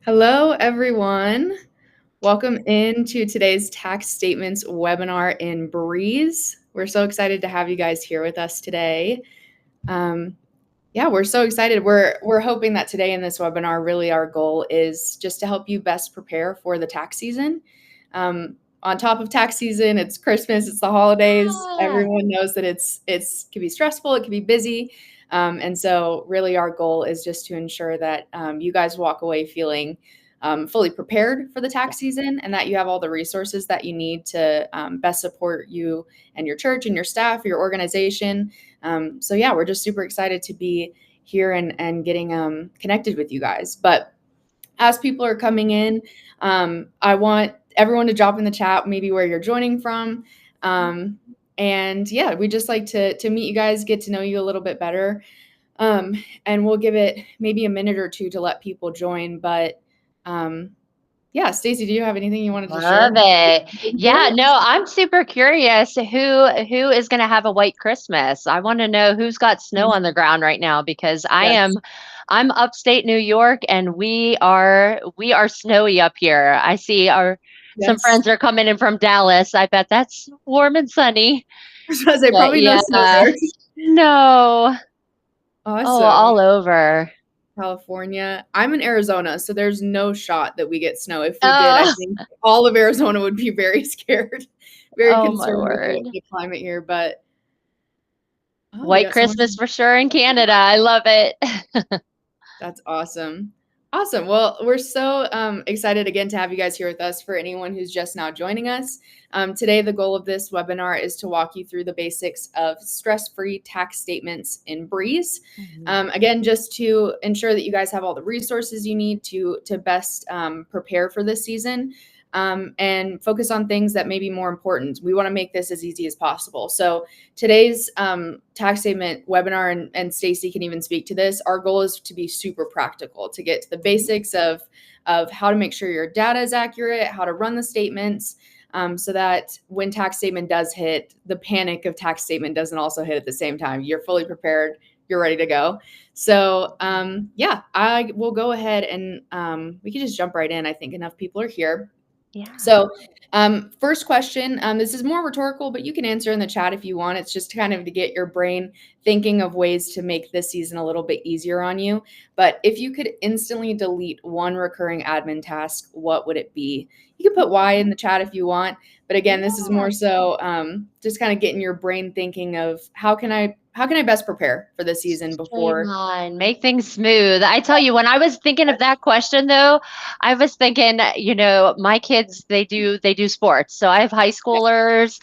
Hello, everyone. Welcome into today's tax statements webinar in Breeze. We're so excited to have you guys here with us today. Yeah, we're so excited. We're hoping that today in this webinar, really our goal is just to help you best prepare for the tax season. On top of tax season, it's Christmas, it's the holidays. Ah, Everyone knows that it can be stressful, it can be busy. And so really our goal is just to ensure that you guys walk away feeling fully prepared for the tax season and that you have all the resources that you need to best support you and your church and your staff, your organization. So yeah, we're just super excited to be here and getting connected with you guys. But as people are coming in, I want everyone to drop in the chat maybe where you're joining from. And yeah, we just like to meet you guys, get to know you a little bit better. And we'll give it maybe a minute or two to let people join. But yeah, Stacy, do you have anything you wanted to share? love it. Yeah, no, I'm super curious who is going to have a white Christmas. I want to know who's got snow on the ground right now because Yes. I'm upstate New York and we are snowy up here. I see our some Yes. friends are coming in from Dallas. I bet that's warm and sunny. I was gonna say But probably no yeah, snow there. no. Oh, Awesome. all over. California. I'm in Arizona, so there's no shot that we get snow. If we did, I Oh, think all of Arizona would be very scared, very oh my concerned with word. the climate here. But oh, we White got someone. Christmas for sure in Canada. I love it. That's awesome. Awesome. Well, we're so excited again to have you guys here with us. For anyone who's just now joining us, today the goal of this webinar is to walk you through the basics of stress-free tax statements in Breeze. Mhm. Again, just to ensure that you guys have all the resources you need to best prepare for this season. And focus on things that may be more important. We want to make this as easy as possible. So today's tax statement webinar, and Stacy can even speak to this. Our goal is to be super practical, to get to the basics of how to make sure your data is accurate, how to run the statements, so that when tax statement does hit, the panic of tax statement doesn't also hit at the same time. You're fully prepared. You're ready to go. So yeah, I will go ahead and we can just jump right in. I think enough people are here. Yeah. So, first question, this is more rhetorical, but you can answer in the chat if you want. It's just kind of to get your brain thinking of ways to make this season a little bit easier on you. But if you could instantly delete one recurring admin task, what would it be? You can put why in the chat if you want. But again, this is Yeah. more so just kind of getting your brain thinking of how can I best prepare for the season before. Streamline, make things smooth. I tell you, when I was thinking of that question though, I was thinking, my kids, they do sports. So I have high schoolers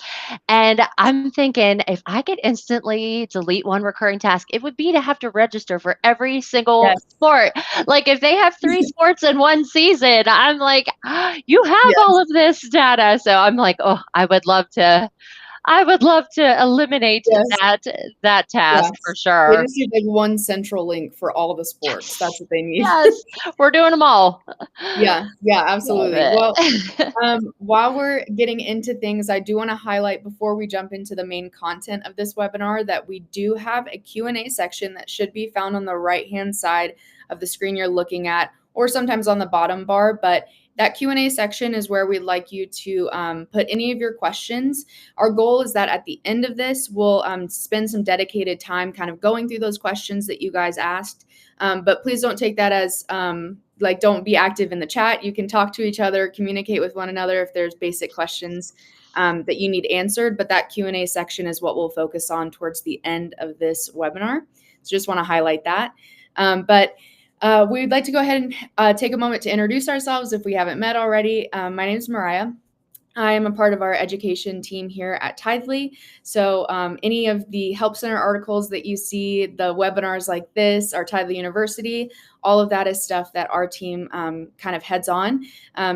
and I'm thinking if I could instantly delete one recurring task, it would be to have to register for every single Yes. sport. Like if they have three sports in one season, I'm like, you have all Yes. of this data. So I'm like, oh, I would love to eliminate Yes. that task for Yes. They sure. just need like one central link for all the sports. That's Yes. what they need. Yes. We're doing them all. Yeah, yeah, Love absolutely. Well, it. while we're getting into things, I do want to highlight before we jump into the main content of this webinar that we do have a Q&A section that should be found on the right-hand side of the screen you're looking at, or sometimes on the bottom bar. But that Q&A section is where we'd like you to put any of your questions. Our goal is that at the end of this, we'll spend some dedicated time kind of going through those questions that you guys asked. But please don't take that as like don't be active in the chat. You can talk to each other, communicate with one another if there's basic questions that you need answered. But that Q&A section is what we'll focus on towards the end of this webinar. So just want to highlight that. But we'd like to go ahead and take a moment to introduce ourselves if we haven't met already. My name is Mariah. I am a part of our education team here at Tithely. So any of the Help Center articles that you see, the webinars like this, our Tithely University, all of that is stuff that our team kind of heads on.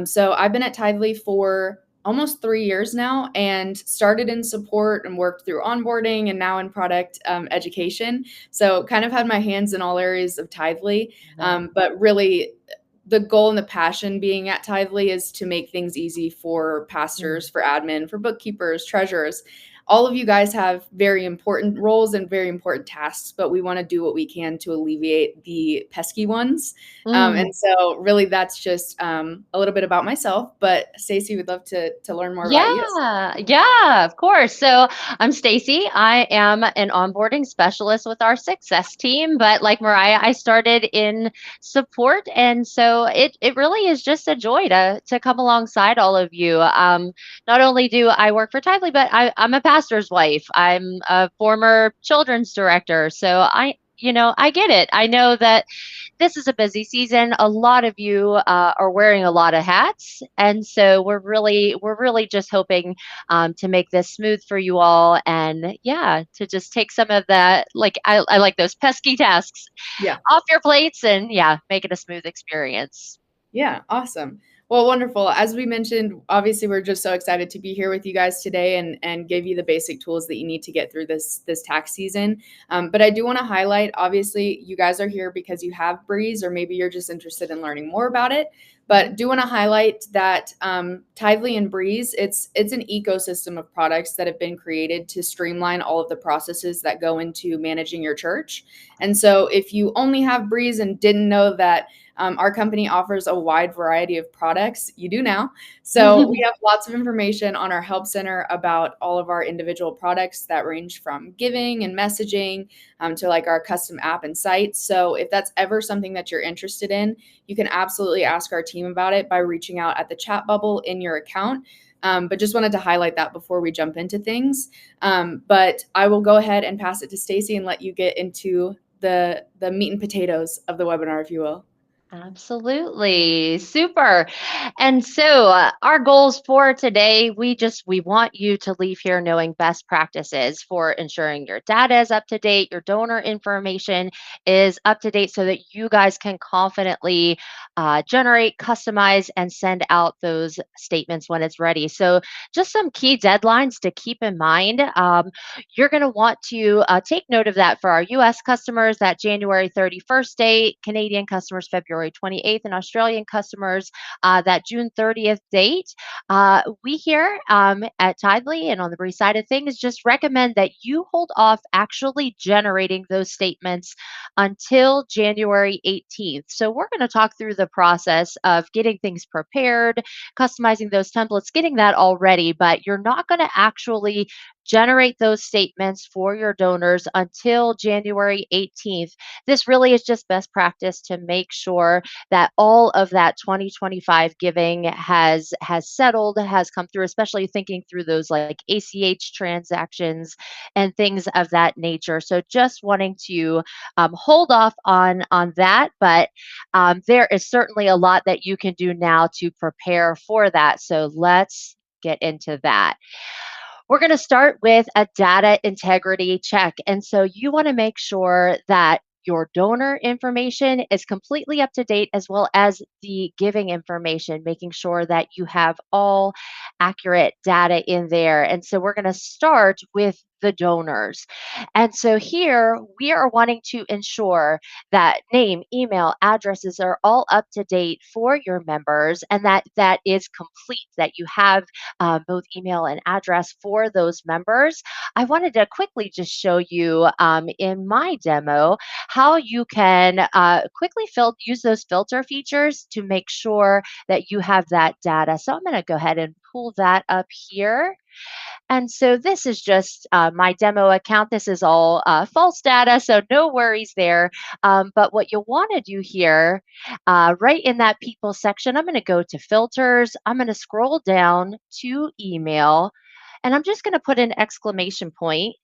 So I've been at Tithely for almost 3 years now and started in support and worked through onboarding and now in product education. So kind of had my hands in all areas of Tithely, but really the goal and the passion being at Tithely is to make things easy for pastors, for admin, for bookkeepers, treasurers. all of you guys have very important roles and very important tasks, but we want to do what we can to alleviate the pesky ones. Mm. And so really that's just a little bit about myself, but Stacy would love to learn more about you. Yeah, yeah, of course. So I'm Stacy. I am an onboarding specialist with our success team, but like Mariah, I started in support, and so it really is just a joy to come alongside all of you. Not only do I work for Tithely, but I'm a pastor's wife. I'm a former children's director, so I get it. I know that this is a busy season. A lot of you are wearing a lot of hats, and so we're really just hoping to make this smooth for you all, and yeah, to just take some of that. Like I like those pesky tasks Yeah. off your plates, and yeah, make it a smooth experience. Yeah, awesome. Well, wonderful. As we mentioned, obviously we're just so excited to be here with you guys today and give you the basic tools that you need to get through this tax season. But I do want to highlight, obviously, you guys are here because you have Breeze, or maybe you're just interested in learning more about it. But do want to highlight that Tithely and Breeze, it's an ecosystem of products that have been created to streamline all of the processes that go into managing your church. And so if you only have Breeze and didn't know that our company offers a wide variety of products. You do now. So we have lots of information on our help center about all of our individual products that range from giving and messaging to like our custom app and site. So if that's ever something that you're interested in, you can absolutely ask our team about it by reaching out at the chat bubble in your account. But just wanted to highlight that before we jump into things. But I will go ahead and pass it to Stacy and let you get into the meat and potatoes of the webinar, if you will. Absolutely. Super. And so, our goals for today, we want you to leave here knowing best practices for ensuring your data is up to date, your donor information is up to date so that you guys can confidently generate, customize, and send out those statements when it's ready. So, just some key deadlines to keep in mind. You're going to want to take note of that for our US customers, that January 31st date, Canadian customers, February 28th, and Australian customers, that June 30th date. We here at Tidely and on the Bree side of things just recommend that you hold off actually generating those statements until January 18th. So we're going to talk through the process of getting things prepared, customizing those templates, getting that all ready, but you're not going to actually generate those statements for your donors until January 18th. This really is just best practice to make sure that all of that 2025 giving has settled, has come through, especially thinking through those like ACH transactions and things of that nature. So just wanting to hold off on that, but there is certainly a lot that you can do now to prepare for that. So let's get into that. We're going to start with a data integrity check. And so you want to make sure that your donor information is completely up to date, as well as the giving information, making sure that you have all accurate data in there. And so we're going to start with the donors. And so here we are wanting to ensure that name, email, addresses are all up to date for your members, and that is complete, that you have both email and address for those members. I wanted to quickly just show you in my demo how you can quickly use those filter features to make sure that you have that data. So I'm going to go ahead and pull that up here. And so this is just my demo account. This is all false data, so no worries there. But what you'll want to do here, right in that people section, I'm going to go to filters. I'm going to scroll down to email, and I'm just going to put an exclamation point,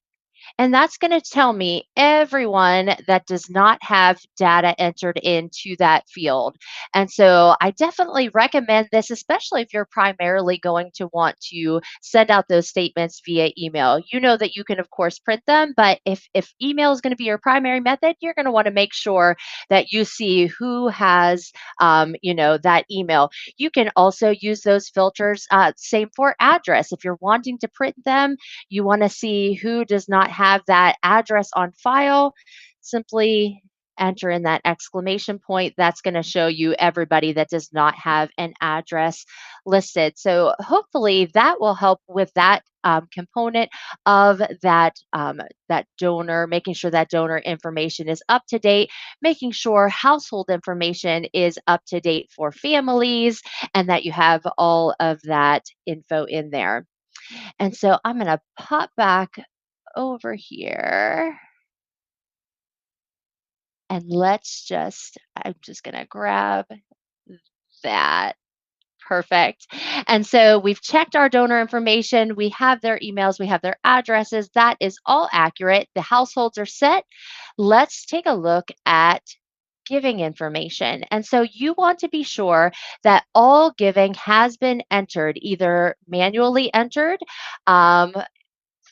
and that's going to tell me everyone that does not have data entered into that field. And so I definitely recommend this, especially if you're primarily going to want to send out those statements via email. You know that you can, of course, print them, but if email is going to be your primary method, you're going to want to make sure that you see who has, that email. You can also use those filters, same for address. If you're wanting to print them, you want to see who does not have that address on file. Simply enter in that exclamation point. That's going to show you everybody that does not have an address listed. So hopefully that will help with that component of that donor, making sure that donor information is up to date, making sure household information is up to date for families, and that you have all of that info in there. And so I'm going to pop back over here and I'm just going to grab that. Perfect. And so we've checked our donor information. We have their emails, we have their addresses. That is all accurate. The households are set. Let's take a look at giving information. And so you want to be sure that all giving has been entered, either manually entered, um,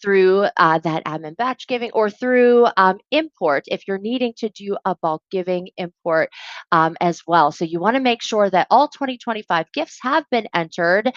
through that admin batch giving, or through import if you're needing to do a bulk giving import as well. So you want to make sure that all 2025 gifts have been entered.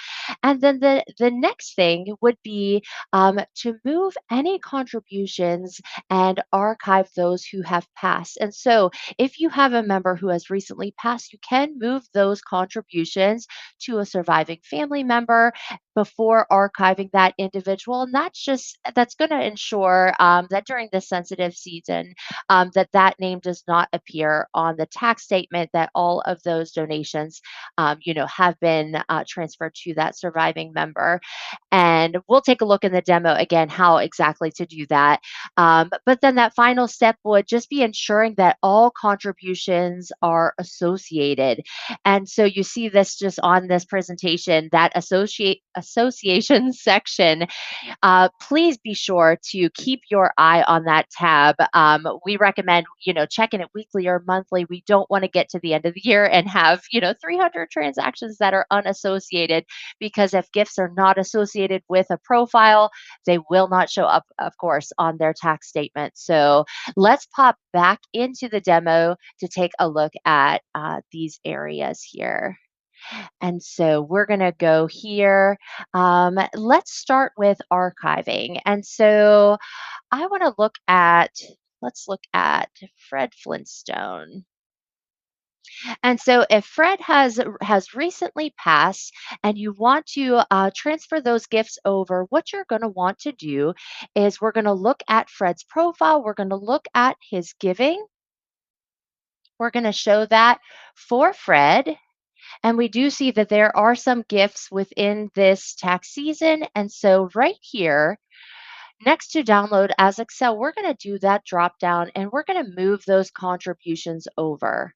And then the next thing would be to move any contributions and archive those who have passed. And so if you have a member who has recently passed, you can move those contributions to a surviving family member before archiving that individual. And that's going to ensure that during this sensitive season, that name does not appear on the tax statement, that all of those donations, have been transferred to that surviving member. And we'll take a look in the demo again how exactly to do that. But then that final step would just be ensuring that all contributions are associated. And so you see this just on this presentation, that association section. Please be sure to keep your eye on that tab. We recommend, checking it weekly or monthly. We don't want to get to the end of the year and have, 300 transactions that are unassociated, because if gifts are not associated with a profile, they will not show up, of course, on their tax statement. So let's pop back into the demo to take a look at these areas here. And so we're going to go here. Let's start with archiving. And so I want to let's look at Fred Flintstone. And so if Fred has recently passed and you want to transfer those gifts over, what you're going to want to do is we're going to look at Fred's profile. We're going to look at his giving. We're going to show that for Fred. And we do see that there are some gifts within this tax season. And so right here, next to download as Excel, we're going to do that drop down and we're going to move those contributions over.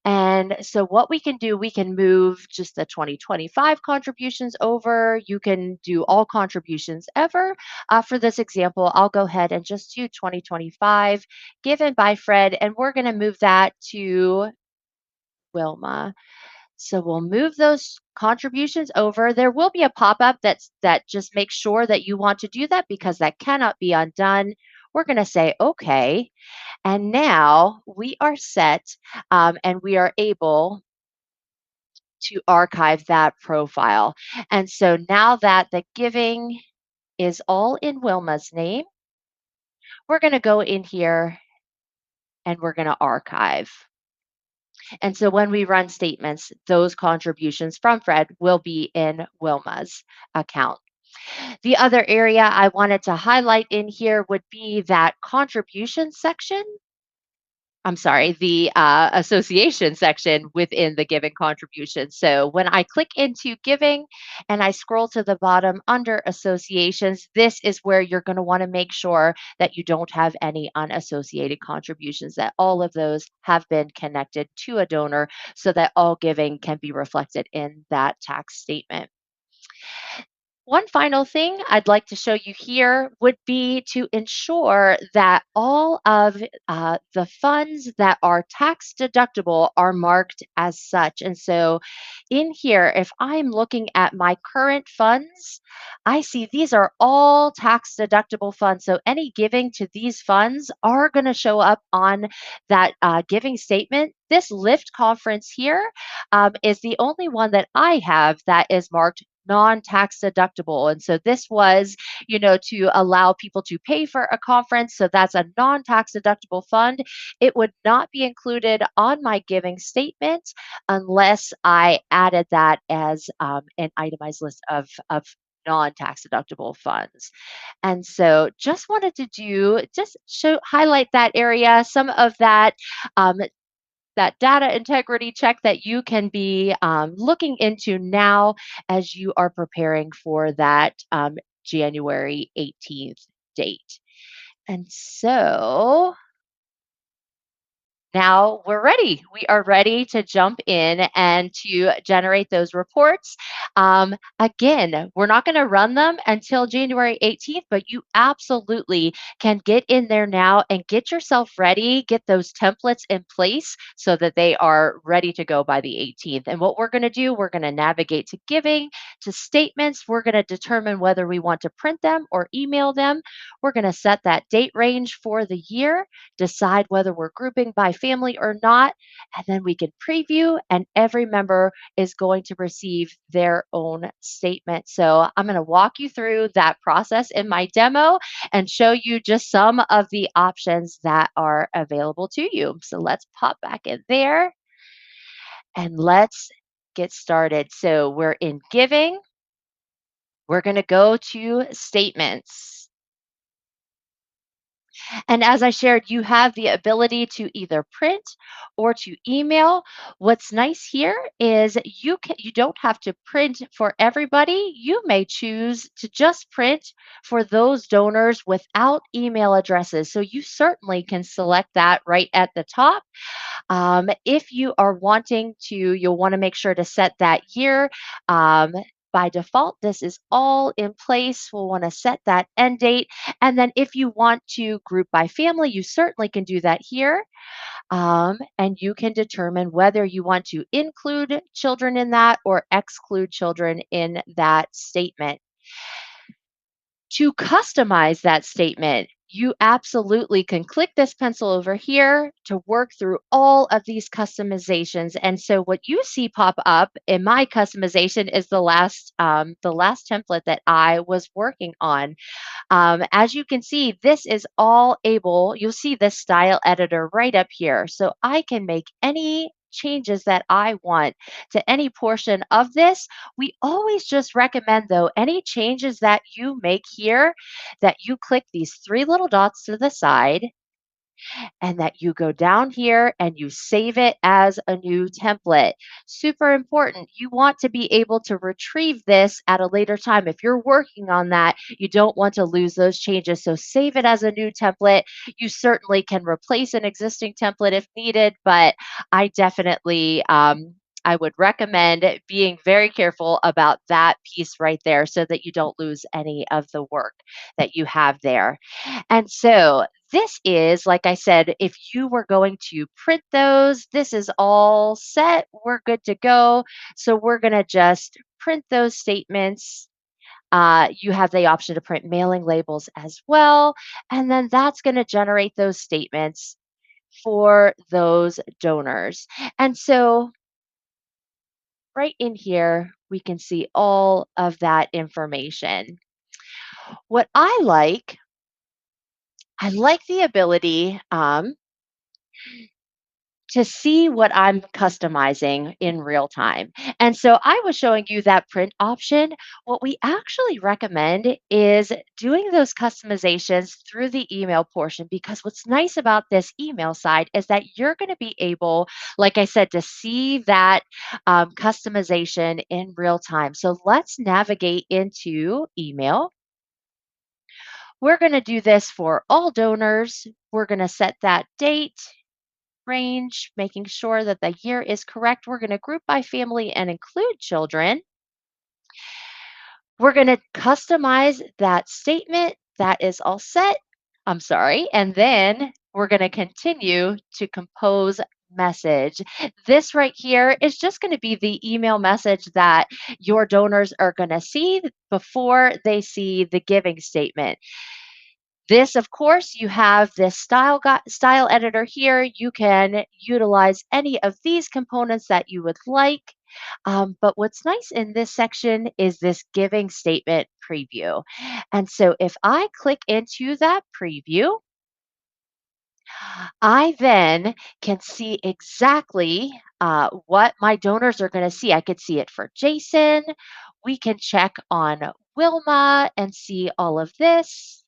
And so what we can do, we can move just the 2025 contributions over. You can do all contributions ever. For this example, I'll go ahead and just do 2025 given by Fred, and we're going to move that to Wilma. So we'll move those contributions over. There will be a pop-up that just makes sure that you want to do that, because that cannot be undone. We're going to say okay. And now we are set, and we are able to archive that profile. And so now that the giving is all in Wilma's name, we're going to go in here and we're going to archive. And so when we run statements, those contributions from Fred will be in Wilma's account. The other area I wanted to highlight in here would be that contribution section. I'm sorry, the association section within the giving contribution. So when I click into giving and I scroll to the bottom under associations, this is where you're going to want to make sure that you don't have any unassociated contributions, that all of those have been connected to a donor so that all giving can be reflected in that tax statement. One final thing I'd like to show you here would be to ensure that all of the funds that are tax deductible are marked as such. And so in here, if I'm looking at my current funds, I see these are all tax deductible funds. So any giving to these funds are going to show up on that giving statement. This Lyft conference here is the only one that I have that is marked non-tax deductible. And so this was, to allow people to pay for a conference. So that's a non-tax deductible fund. It would not be included on my giving statement unless I added that as an itemized list of non-tax deductible funds. And so just wanted to just highlight that area, some of um, that data integrity check that you can be looking into now as you are preparing for that January 18th date. And so now we're ready. We are ready to jump in and to generate those reports. Again, we're not going to run them until January 18th, but you absolutely can get in there now and get yourself ready, get those templates in place so that they are ready to go by the 18th. And what we're going to do, we're going to navigate to giving, to statements. We're going to determine whether we want to print them or email them. We're going to set that date range for the year, decide whether we're grouping by family or not, and then we can preview, and every member is going to receive their own statement. So I'm going to walk you through that process in my demo and show you just some of the options that are available to you. So let's pop back in there and let's get started. So we're in giving. We're going to go to statements. And as I shared, you have the ability to either print or to email. What's nice here is you don't have to print for everybody. You may choose to just print for those donors without email addresses. So you certainly can select that right at the top. If you are wanting to, you'll want to make sure to set that year. By default, this is all in place. We'll want to set that end date. And then if you want to group by family, you certainly can do that here. And you can determine whether you want to include children in that or exclude children in that statement. To customize that statement, you absolutely can click this pencil over here to work through all of these customizations. And so what you see pop up in my customization is the last template that I was working on. As you can see, this is all you'll see this style editor right up here. So I can make any changes that I want to any portion of this. We always just recommend, though, any changes that you make here, that you click these three little dots to the side and that you go down here and you save it as a new template. Super important. You want to be able to retrieve this at a later time. If you're working on that, you don't want to lose those changes. So save it as a new template. You certainly can replace an existing template if needed, but I definitely I would recommend being very careful about that piece right there so that you don't lose any of the work that you have there. And so this is, like I said, if you were going to print those, this is all set. We're good to go. So we're going to just print those statements. You have the option to print mailing labels as well. And then that's going to generate those statements for those donors. And so right in here, we can see all of that information. What I like the ability to see what I'm customizing in real time. And so I was showing you that print option. What we actually recommend is doing those customizations through the email portion, because what's nice about this email side is that you're going to be able, like I said, to see that customization in real time. So let's navigate into email. We're going to do this for all donors. We're going to set that date range, making sure that the year is correct. We're going to group by family and include children. We're going to customize that statement. That is all set. I'm sorry. And then we're going to continue to compose message. This right here is just going to be the email message that your donors are going to see before they see the giving statement. This, of course, you have this style editor here. You can utilize any of these components that you would like. But what's nice in this section is this giving statement preview. And so if I click into that preview, I then can see exactly what my donors are going to see. I could see it for Jason. We can check on Wilma and see all of this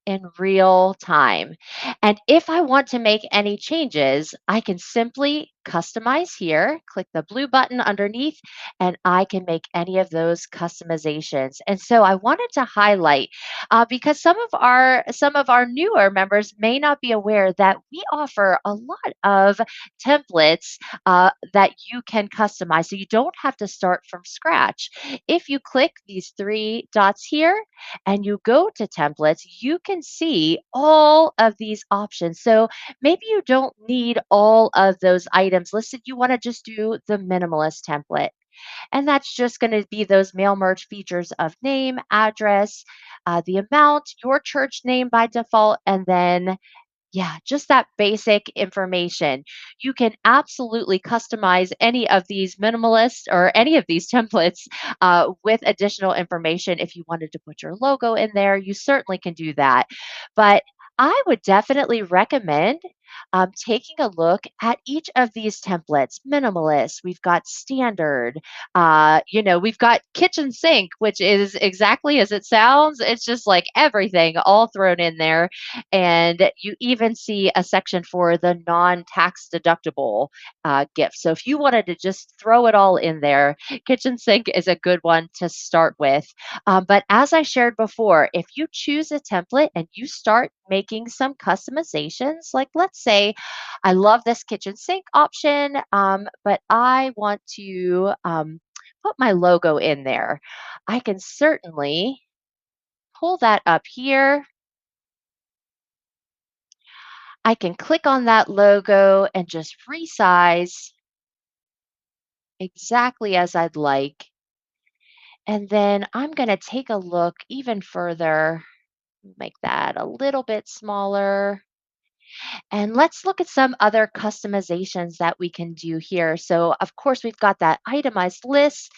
in real time. And if I want to make any changes, I can simply customize here, click the blue button underneath, and I can make any of those customizations. And so I wanted to highlight because some of our newer members may not be aware that we offer a lot of templates that you can customize. So you don't have to start from scratch. If you click these three dots here, and you go to templates, you can see all of these options. So maybe you don't need all of those items listed. You want to just do the minimalist template. And that's just going to be those mail merge features of name, address, the amount, your church name by default, and then yeah, just that basic information. You can absolutely customize any of these minimalist or any of these templates with additional information. If you wanted to put your logo in there, you certainly can do that. But I would definitely recommend taking a look at each of these templates. Minimalist, we've got standard, we've got kitchen sink, which is exactly as it sounds. It's just like everything all thrown in there, and you even see a section for the non tax deductible gift. So if you wanted to just throw it all in there, kitchen sink is a good one to start with. But as I shared before, if you choose a template and you start making some customizations, like let's say I love this kitchen sink option, but I want to put my logo in there, I can certainly pull that up here. I can click on that logo and just resize exactly as I'd like. And then I'm going to take a look even further, make that a little bit smaller. And let's look at some other customizations that we can do here. So, of course, we've got that itemized list,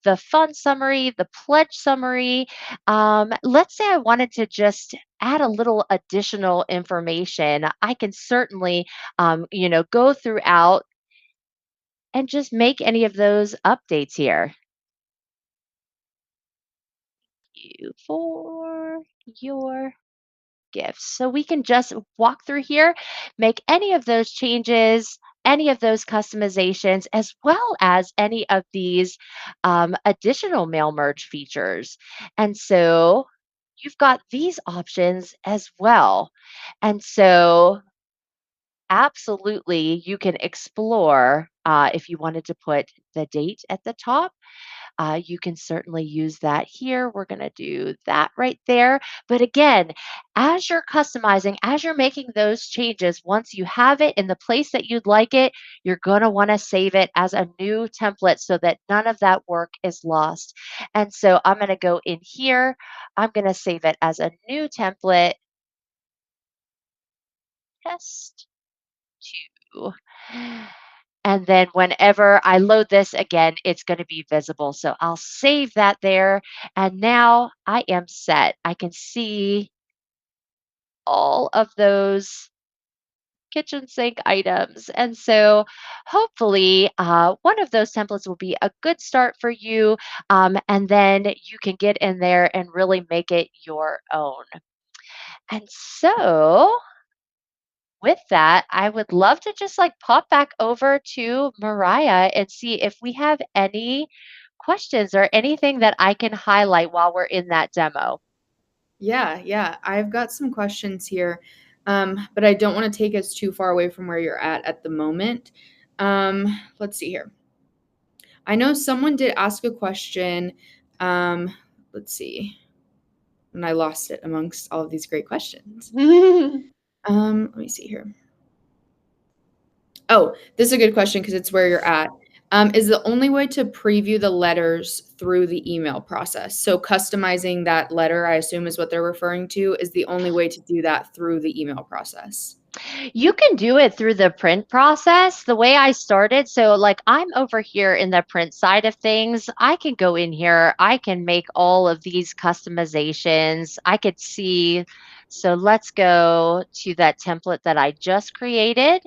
the fund summary, the pledge summary. Let's say I wanted to just add a little additional information. I can certainly, go throughout and just make any of those updates here. You for your gifts. So we can just walk through here, make any of those changes, any of those customizations, as well as any of these additional mail merge features. And so you've got these options as well. And so absolutely, you can explore if you wanted to put the date at the top. You can certainly use that here. We're going to do that right there. But again, as you're customizing, as you're making those changes, once you have it in the place that you'd like it, you're going to want to save it as a new template so that none of that work is lost. And so I'm going to go in here. I'm going to save it as a new template. Test 2. And then whenever I load this again, it's going to be visible. So I'll save that there. And now I am set. I can see all of those kitchen sink items. And so hopefully one of those templates will be a good start for you. And then you can get in there and really make it your own. And so with that, I would love to just like pop back over to Mariah and see if we have any questions or anything that I can highlight while we're in that demo. Yeah. I've got some questions here, but I don't want to take us too far away from where you're at the moment. Let's see here. I know someone did ask a question. Let's see. And I lost it amongst all of these great questions. Let me see here. Oh, this is a good question because it's where you're at. Is the only way to preview the letters through the email process? So customizing that letter, I assume is what they're referring to, is the only way to do that through the email process. You can do it through the print process. The way I started, so like I'm over here in the print side of things. I can go in here, I can make all of these customizations. I could see, so let's go to that template that I just created.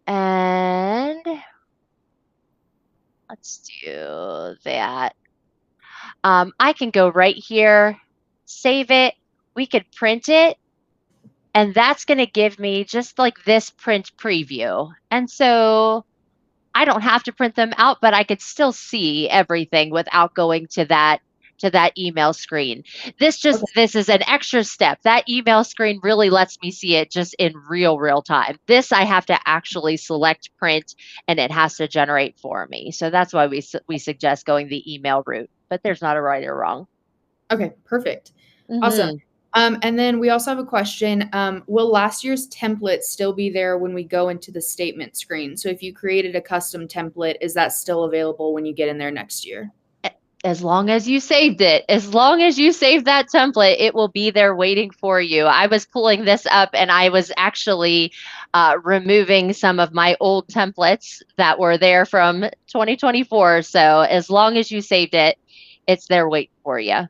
And let's do that. I can go right here, save it. We could print it. And that's going to give me just like this print preview. And so I don't have to print them out, but I could still see everything without going to that email screen. Okay. This is an extra step. That email screen really lets me see it just in real time. This I have to actually select print and it has to generate for me. So that's why we suggest going the email route, but there's not a right or wrong. Okay, perfect. Awesome. Mhm. And then we also have a question. Will last year's template still be there when we go into the statement screen? So if you created a custom template, is that still available when you get in there next year? As long as you saved it, as long as you saved that template, it will be there waiting for you. I was pulling this up and I was actually removing some of my old templates that were there from 2024. So as long as you saved it, it's there waiting for you.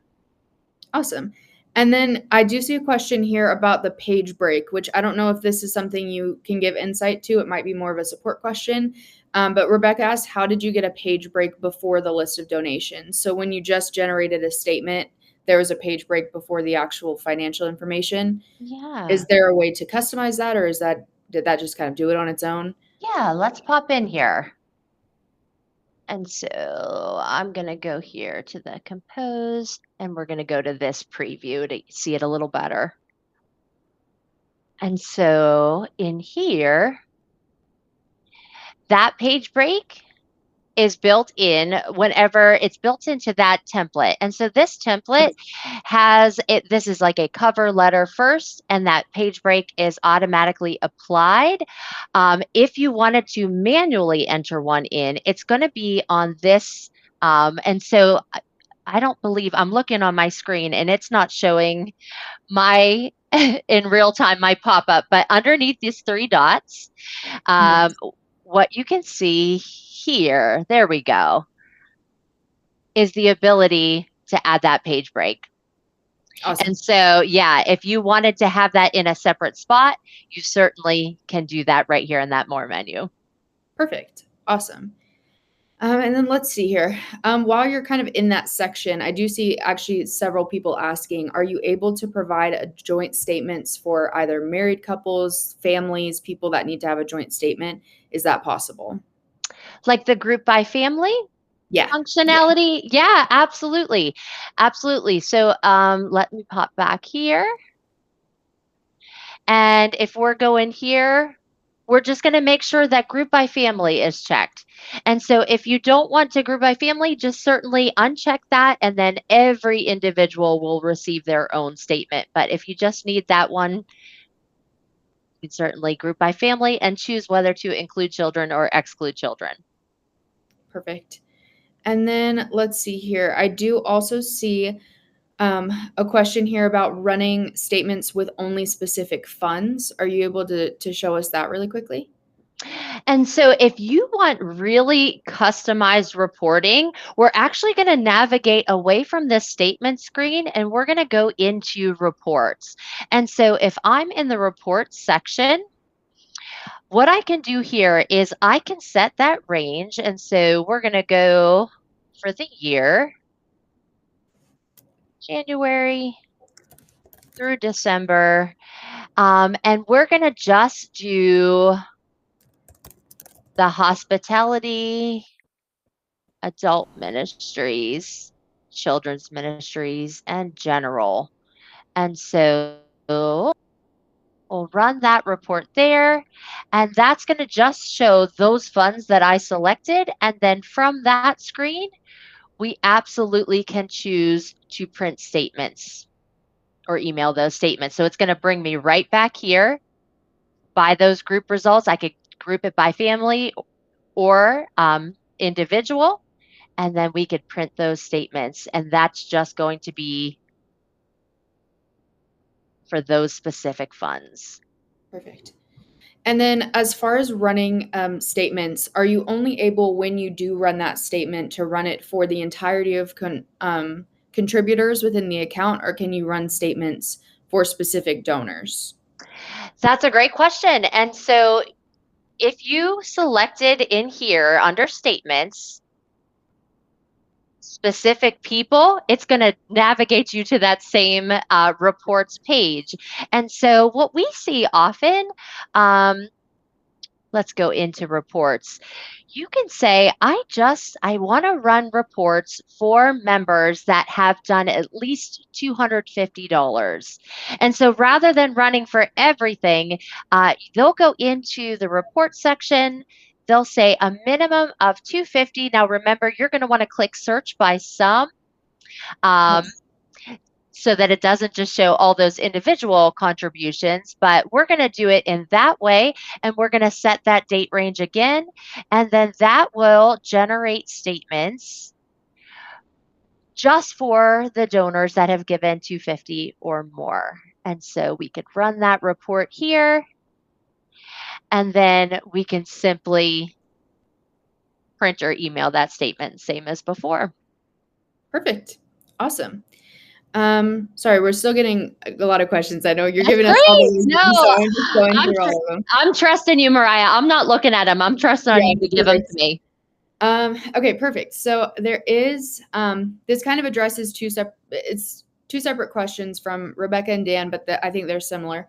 Awesome. And then I do see a question here about the page break, which I don't know if this is something you can give insight to. It might be more of a support question. But Rebecca asked, how did you get a page break before the list of donations? So when you just generated a statement, there was a page break before the actual financial information. Is Yeah. there a way to customize that, or did that just kind of do it on its own? Yeah, let's pop in here. And so I'm going to go here to the compose and we're going to go to this preview to see it a little better. And so in here, that page break is built in whenever it's built into that template. And so this template has it, this is like a cover letter first, and that page break is automatically applied. If you wanted to manually enter one in, it's going to be on this. And so I don't believe I'm looking on my screen and it's not showing my in real time my pop up, but underneath these three dots, Mhm. um, what you can see here, there we go, is the ability to add that page break. And Awesome. so, yeah, if you wanted to have that in a separate spot, you certainly can do that right here in that More menu. Perfect. Awesome. And then let's see here. While you're kind of in that section, I do see actually several people asking, are you able to provide a joint statements for either married couples, families, people that need to have a joint statement? Is that possible? Like the group by family Yeah. Yeah. functionality, yeah, absolutely. Absolutely. So let me pop back here. And if we're going here, we're just going to make sure that group by family is checked. And so if you don't want to group by family, just certainly uncheck that, and then every individual will receive their own statement. But if you just need that one, you can certainly group by family and choose whether to include children or exclude children. Perfect. And then let's see here. I do also see a question here about running statements with only specific funds. Are you able to show us that really quickly? And so, if you want really customized reporting, we're actually going to navigate away from this statement screen and we're going to go into reports. And so, if I'm in the reports section, what I can do here is I can set that range. And so, we're going to go for the year, January through December. And we're going to just do the hospitality, adult ministries, children's ministries, and general. And so we'll run that report there. And that's going to just show those funds that I selected. And then from that screen, we absolutely can choose to print statements or email those statements. So it's going to bring me right back here by those group results. I could group it by family or individual, and then we could print those statements. And that's just going to be for those specific funds. Perfect. And then as far as running statements, are you only able when you do run that statement to run it for the entirety of contributors within the account, or can you run statements for specific donors? That's a great question. And so if you selected in here under statements, specific people, it's going to navigate you to that same reports page. And so what we see often, um, let's go into reports. You can say, I want to run reports for members that have done at least $250. And so rather than running for everything, they'll go into the report section. They'll say a minimum of 250. Now remember, you're going to want to click search by sum. Um, Yes. so that it doesn't just show all those individual contributions, but we're going to do it in that way. And we're going to set that date range again. And then that will generate statements just for the donors that have given 250 or more. And so we could run that report here. And then we can simply print or email that statement, same as before. Perfect. Awesome. Sorry, we're still getting a lot of questions. I know you're That's giving us all the great. reasons, so No, I'm just going I'm through all of them. I'm trusting you, Mariah. I'm not looking at them. I'm trusting on Yeah, you to give them to perfect. me. Okay, perfect. So there is this kind of addresses two separate questions from Rebecca and Dan, but I think they're similar.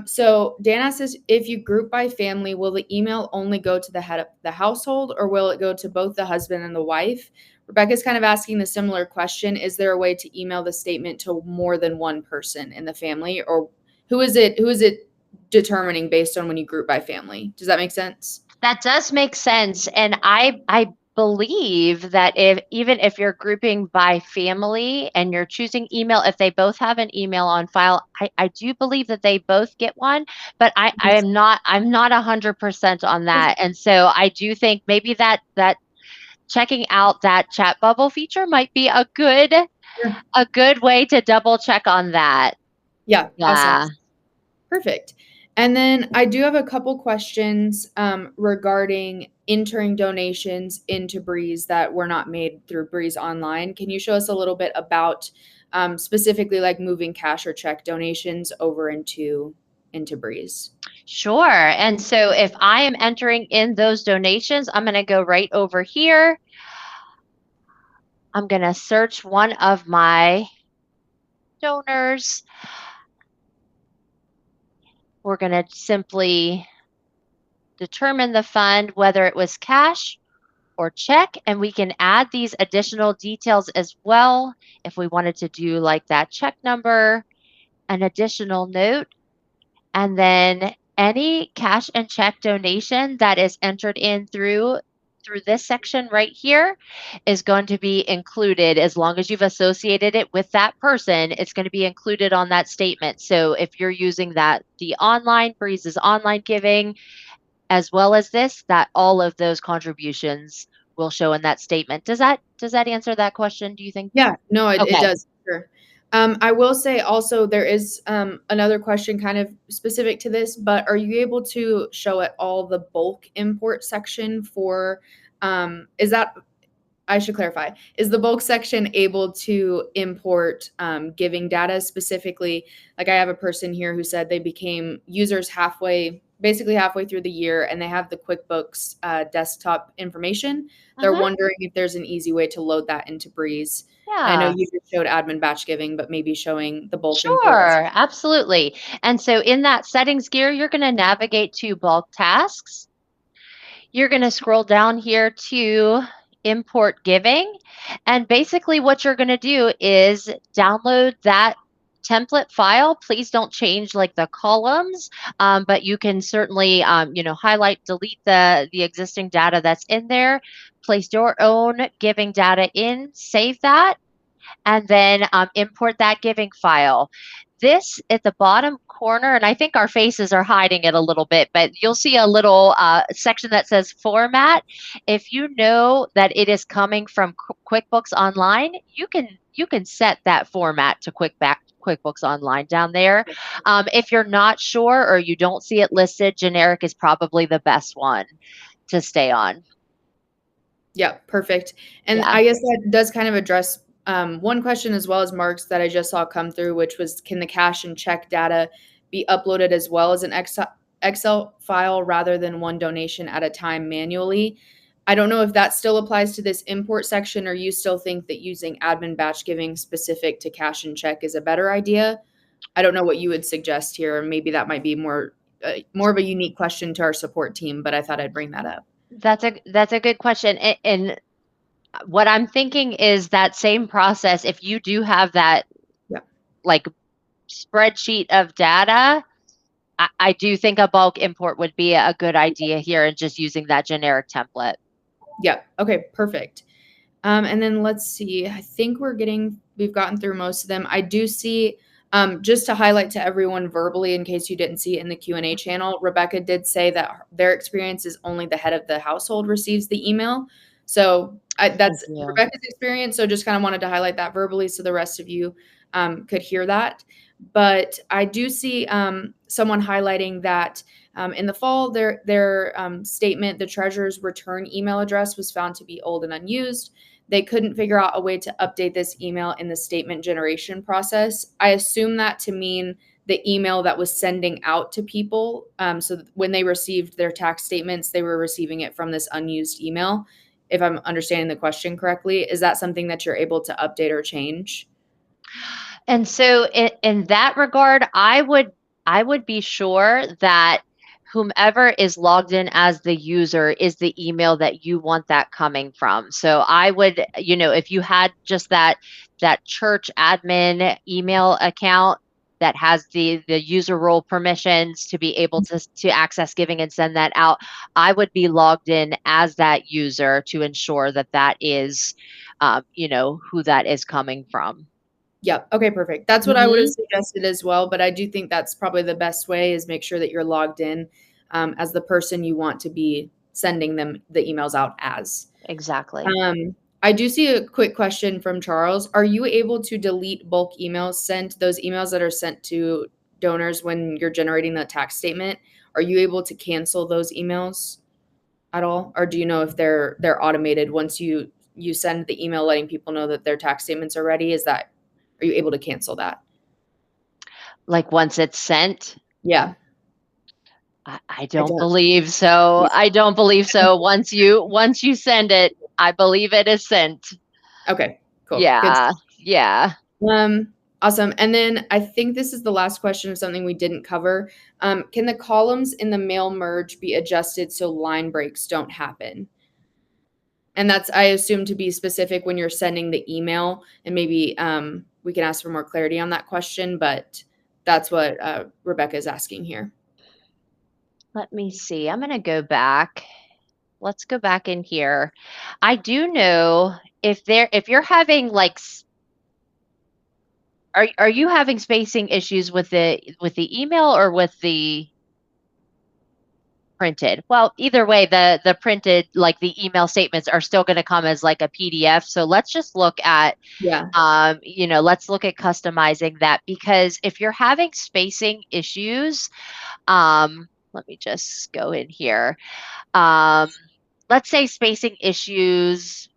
So Dan asks, if you group by family, will the email only go to the head of the household, or will it go to both the husband and the wife? Rebecca's kind of asking the similar question. Is there a way to email the statement to more than one person in the family, or who is it determining based on when you group by family? Does that make sense? That does make sense. And I believe that if even if you're grouping by family and you're choosing email, if they both have an email on file, I do believe that they both get one, but I'm not 100% on that. And so I do think maybe that checking out that chat bubble feature might be Sure. a good way to double check on that. Yeah, awesome. Yeah. Perfect. And then I do have a couple questions regarding entering donations into Breeze that were not made through Breeze Online. Can you show us a little bit about specifically like moving cash or check donations over into Breeze? Sure. And so if I am entering in those donations, I'm going to go right over here. I'm going to search one of my donors. We're going to simply determine the fund, whether it was cash or check, and we can add these additional details as well if we wanted to do like that check number, an additional note. And then any cash and check donation that is entered in through this section right here is going to be included as long as you've associated it with that person. It's going to be included on that statement. So if you're using the online Breeze's online giving as well as this, that all of those contributions will show in that statement. Does that answer that question, do you think? Yeah, no, it Okay. does. Sure. I will say also there is another question kind of specific to this, but are you able to show it all the bulk import section for, is that, I should clarify, is the bulk section able to import giving data specifically? Like I have a person here who said they became users basically halfway through the year, and they have the QuickBooks desktop information. They're Hmm. wondering if there's an easy way to load that into Breeze. And I know Yeah. you just showed admin batch giving, but maybe showing the bulk import as Sure, absolutely. And so in that settings gear, you're going to navigate to bulk tasks. You're going to scroll down here to import giving. And basically what you're going to do is download that template file. Please don't change like the columns, but you can certainly, highlight, delete the existing data that's in there, place your own giving data in, save that, and then import that giving file. This at the bottom corner, and I think our faces are hiding it a little bit, but you'll see a little section that says format. If you know that it is coming from QuickBooks Online, you can set that format to QuickBooks Online down there. If you're not sure or you don't see it listed, generic is probably the best one to stay on. Yeah, perfect. And Yeah. I guess that does kind of address one question as well as Mark's that I just saw come through, which was, can the cash and check data be uploaded as well as an Excel file rather than one donation at a time manually? I don't know if that still applies to this import section, or you still think that using admin batch giving specific to cash and check is a better idea. I don't know what you would suggest here. Maybe that might be more of a unique question to our support team, but I thought I'd bring that up. That's a good question. And what I'm thinking is that same process, if you do have that Yeah. like spreadsheet of data, I do think a bulk import would be a good idea here and just using that generic template. Yeah. Okay. Perfect. And then let's see. I think we've gotten through most of them. I do see, just to highlight to everyone verbally, in case you didn't see it in the Q&A channel, Rebecca did say that their experience is only the head of the household receives the email. So Thank that's you. Rebecca's experience. So just kind of wanted to highlight that verbally so the rest of you could hear that. But I do see someone highlighting that in the fall, their statement, the treasurer's return email address was found to be old and unused. They couldn't figure out a way to update this email in the statement generation process. I assume that to mean the email that was sending out to people. So when they received their tax statements, they were receiving it from this unused email. If I'm understanding the question correctly, is that something that you're able to update or change? And so in that regard, I would be sure that whomever is logged in as the user is the email that you want that coming from. So I would, if you had just that church admin email account that has the user role permissions to be able to access giving and send that out, I would be logged in as that user to ensure that that is, who that is coming from. Yep. Okay, perfect. That's what I would have Mhm. suggested as well, but I do think that's probably the best way is make sure that you're logged in as the person you want to be sending them the emails out as. Exactly. Um, I do see a quick question from Charles. Are you able to delete bulk emails sent, those emails that are sent to donors when you're generating the tax statement? Are you able to cancel those emails at all? Or do you know if they're automated once you send the email letting people know that their tax statements are ready? Are you able to cancel that? Like, once it's sent? Yeah, I I don't don't. believe so. I don't believe so. Once you send it, I believe it is sent. Okay, cool. Good. Yeah. Yeah. Um, awesome. And then I think this is the last question of something we didn't cover. Can the columns in the mail merge be adjusted so line breaks don't happen? And that's, I assume, to be specific when you're sending the email, and maybe we can ask for more clarity on that question, but that's what Rebecca is asking here. Let me see. I'm gonna go back. Let's go back in here. I do know if you're having are you having spacing issues with the email or with the printed? Well, either way, the printed, like the email statements are still going to come as like a PDF. So let's just look at Yeah. let's look at customizing that, because if you're having spacing issues, let me just go in here. Um, let's say spacing issues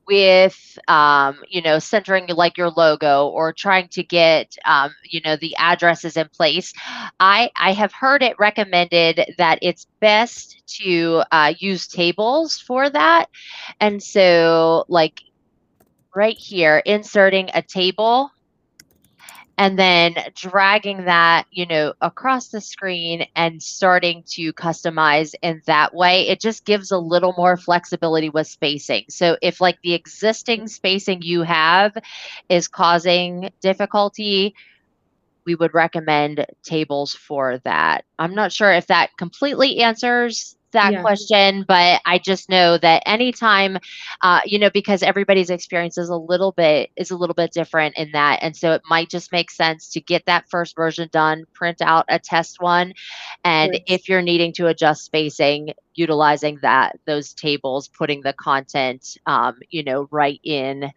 with centering like your logo or trying to get the addresses in place. I have heard it recommended that it's best to use tables for that. And so, like, right here, inserting a table and then dragging that, across the screen and starting to customize in that way, it just gives a little more flexibility with spacing. So if like the existing spacing you have is causing difficulty, we would recommend tables for that. I'm not sure if that completely answers that Yeah. question, but I just know that anytime, because everybody's experience is a little bit different in that, and so it might just make sense to get that first version done, print out a test one, and Sure. if you're needing to adjust spacing, utilizing those tables, putting the content, right in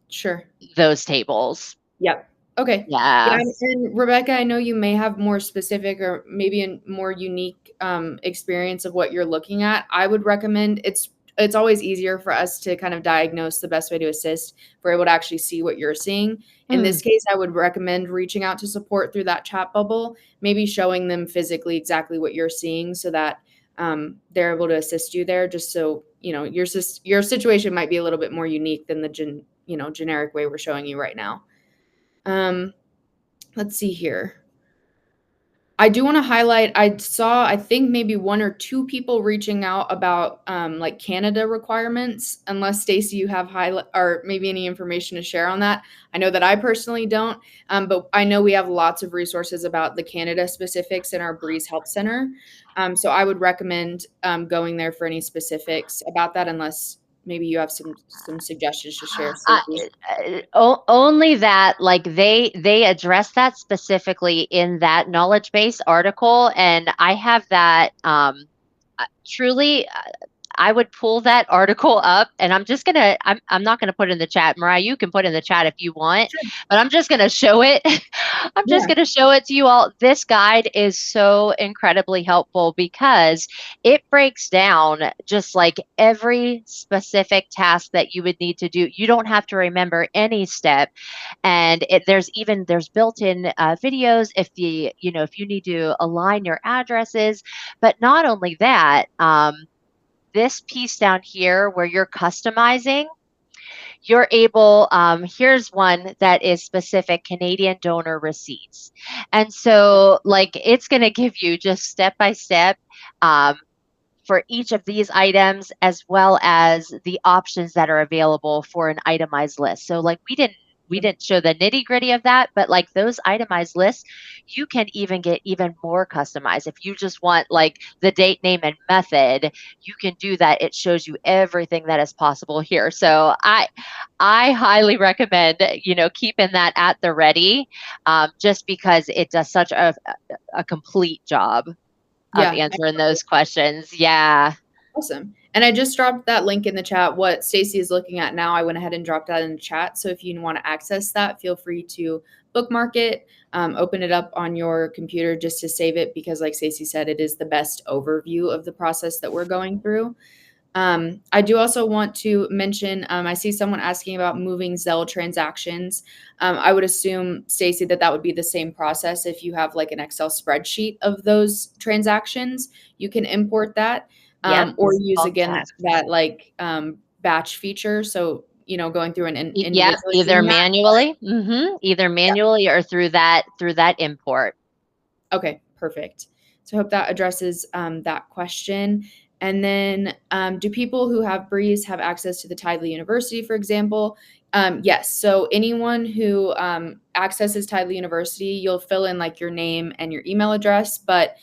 Sure. those tables. Yep. Okay. Yeah, Yeah. and Rebecca, I know you may have more specific or maybe a more unique experience of what you're looking at. I would recommend it's always easier for us to kind of diagnose the best way to assist. If we're able to actually see what you're seeing. In Mm. this case, I would recommend reaching out to support through that chat bubble, maybe showing them physically exactly what you're seeing so that they're able to assist you there. Just so you know, your situation might be a little bit more unique than the generic way we're showing you right now. Um, let's see here. I do want to highlight, I saw, I think maybe one or two people reaching out about like Canada requirements, unless Stacy, you have highlight or maybe any information to share on that. I know that I personally don't, but I know we have lots of resources about the Canada specifics in our Breeze Help Center. So I would recommend going there for any specifics about that, unless maybe you have some suggestions to share, I, Stacy. only that, like, they address that specifically in that knowledge base article, and I have that. Truly, I would pull that article up, and I'm not gonna put it in the chat. Mariah, you can put it in the chat if you want, Sure. but I'm just gonna show it. I'm just Yeah. gonna show it to you all. This guide is so incredibly helpful because it breaks down just like every specific task that you would need to do. You don't have to remember any step, and there's built-in videos if you need to align your addresses. But not only that, this piece down here where you're customizing, you're able, here's one that is specific Canadian donor receipts. And so, like, it's going to give you just step by step for each of these items, as well as the options that are available for an itemized list. So, like, we didn't show the nitty gritty of that, but like those itemized lists, you can even get even more customized. If you just want like the date, name, and method, you can do that. It shows you everything that is possible here. So I highly recommend keeping that at the ready, just because it does such a complete job of Yeah. answering those questions. Yeah. Awesome. And I just dropped that link in the chat. What Stacy is looking at now, I went ahead and dropped that in the chat. So if you want to access that, feel free to bookmark it, open it up on your computer just to save it, because like Stacy said, it is the best overview of the process that we're going through. I do also want to mention, I see someone asking about moving Zelle transactions. I would assume, Stacy, that would be the same process. If you have like an Excel spreadsheet of those transactions, you can import that, Yep. or use Bulk again tasks. that like batch feature. So, going through and Yep. individually Either doing that. manually, either Yeah. manually or through that import. Okay, perfect. So I hope that addresses that question. And then, do people who have Breeze have access to the Tithely University, for example? Yes. So anyone who accesses Tithely University, you'll fill in like your name and your email address, but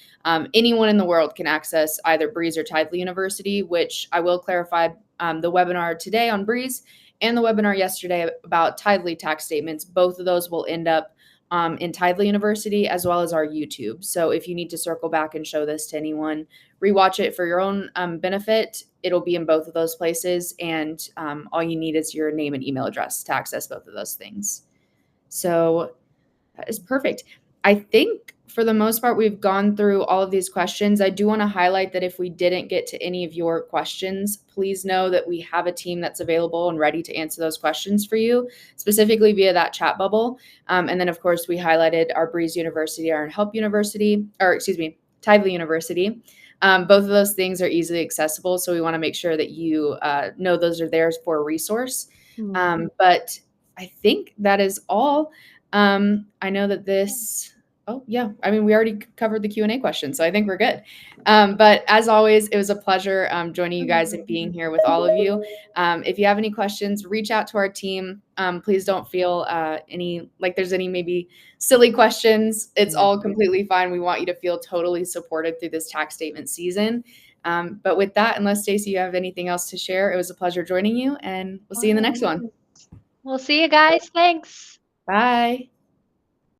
anyone in the world can access either Breeze or Tithely University, which I will clarify, the webinar today on Breeze and the webinar yesterday about Tithely tax statements. Both of those will end up in Tithely University, as well as our YouTube. So if you need to circle back and show this to anyone, rewatch it for your own benefit. It'll be in both of those places, and all you need is your name and email address to access both of those things. So that is perfect. I think for the most part, we've gone through all of these questions. I do want to highlight that if we didn't get to any of your questions, please know that we have a team that's available and ready to answer those questions for you, specifically via that chat bubble. And then, of course, we highlighted our Breeze University, our Help University, or excuse me, Tithely University. Both of those things are easily accessible, so we want to make sure that you know those are there for a resource. But I think that is all. I know that oh yeah, I mean, we already covered the Q&A question, so I think we're good. But as always, it was a pleasure joining you guys and being here with all of you. If you have any questions, reach out to our team. Please don't feel like there's any maybe silly questions. It's all completely fine. We want you to feel totally supported through this tax statement season. But with that, unless Stacy, you have anything else to share, it was a pleasure joining you, and we'll see you in the next one. We'll see you guys. Thanks. Bye.